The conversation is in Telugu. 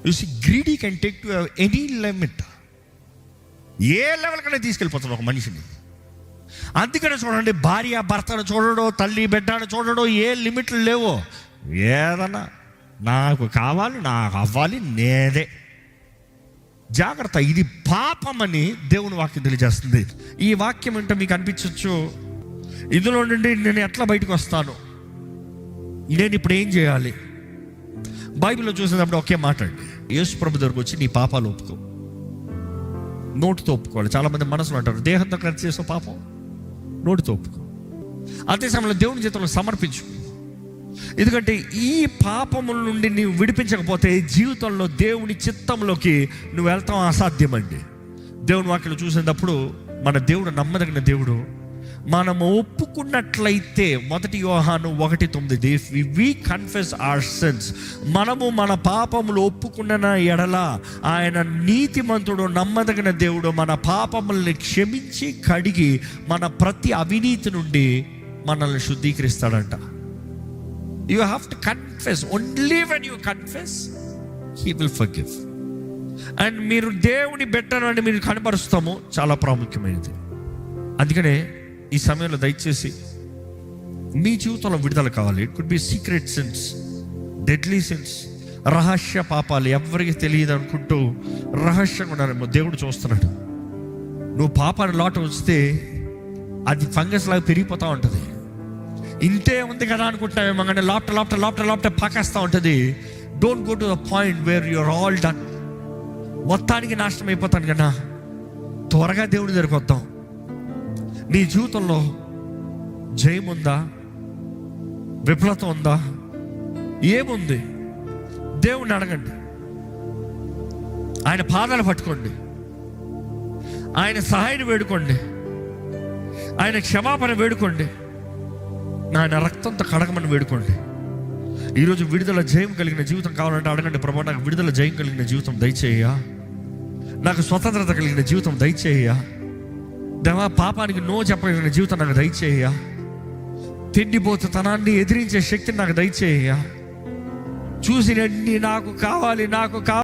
You see greedy can take to any limit. ఏ లెవెల్ కన్నా తీసుకెళ్ళిపోతాడు ఒక మనిషిని. అందుకనే చూడండి, భార్య భర్తను చూడడం, తల్లి బిడ్డను చూడడం, ఏ లిమిట్లు లేవో. ఏదన్నా నాకు కావాలి, నాకు అవ్వాలి, నేనే. జాగ్రత్త, ఇది పాపమని దేవుని వాక్యం తెలియజేస్తుంది. ఈ వాక్యం అంటే మీకు అనిపించవచ్చు, ఇందులో నుండి నేను ఎట్లా బయటకు వస్తాను, నేను ఇప్పుడు ఏం చేయాలి? బైబిల్లో చూసినప్పుడు ఒకే మాట అండి, యేసు ప్రభు దగ్గరకు వచ్చి నీ పాపాలు ఒప్పుకో. నోటితో ఒప్పుకోవాలి. చాలామంది మనసులో అంటారు, దేహంతో ఖర్చు చేసే పాపం నోటితో ఒప్పుకో. అదే సమయంలో దేవుని చేతుల్లో సమర్పించు. ఎందుకంటే ఈ పాపముల నుండి నీవు విడిపించకపోతే జీవితంలో దేవుని చిత్తంలోకి నువ్వు వెళ్తాం అసాధ్యమండి. దేవుని వాక్యం చూసినప్పుడు మన దేవుడు నమ్మదగిన దేవుడు. మనము ఒప్పుకున్నట్లయితే 1 యోహాను 1:9, if we confess our sins, మనము మన పాపములు ఒప్పుకున్న ఎడల ఆయన నీతిమంతుడు, నమ్మదగిన దేవుడు, మన పాపముల్ని క్షమించి కడిగి మన ప్రతి అవినీతి నుండి మనల్ని శుద్ధీకరిస్తాడంట. You have to confess. Only when you confess he will forgive. And మీరు దేవుని బెటర్ అని మీరు కనబరుస్తాము, చాలా ప్రాముఖ్యమైనది. అందుకనే ఈ సమయంలో దయచేసి మీ జీవితంలో విడుదల కావాలి. It could be secret since, deadly since, రహస్య పాపాలు, ఎవరికి తెలియదు అనుకుంటూ రహస్యంగా ఉన్నారేమో. దేవుడు చూస్తున్నాడు. నువ్వు పాపాన్ని లోట వస్తే అది ఫంగస్ లాగా పెరిగిపోతూ ఉంటుంది. ఇంతే ఉంది కదా అనుకుంటావేమో, కానీ లాప్ట పాకేస్తూ ఉంటుంది. Don't go to the point where you're all done. మొత్తానికి నాశనం అయిపోతాను కన్నా త్వరగా దేవుడి దగ్గరికి వద్దాం. నీ జీవితంలో జయం ఉందా? విఫలత ఉందా? ఏముంది? దేవుణ్ణి అడగండి. ఆయన పాదాలు పట్టుకోండి. ఆయన సహాయాన్ని వేడుకోండి. ఆయన క్షమాపణ వేడుకోండి. ఆయన రక్తంతో కడగమని వేడుకోండి. ఈరోజు విడుదల జయం కలిగిన జీవితం కావాలంటే అడగండి, ప్రభువా నాకు విడుదల జయం కలిగిన జీవితం దయచేయ్యా, నాకు స్వతంత్రత కలిగిన జీవితం దయచేయ్యా, దేవా పాపానికి నో చెప్పగలిగిన జీవితం నాకు దయచేయ్యా, తిండిపోతుతనాన్ని ఎదిరించే శక్తిని నాకు దయచేయ్యా, చూసి నాకు కావాలి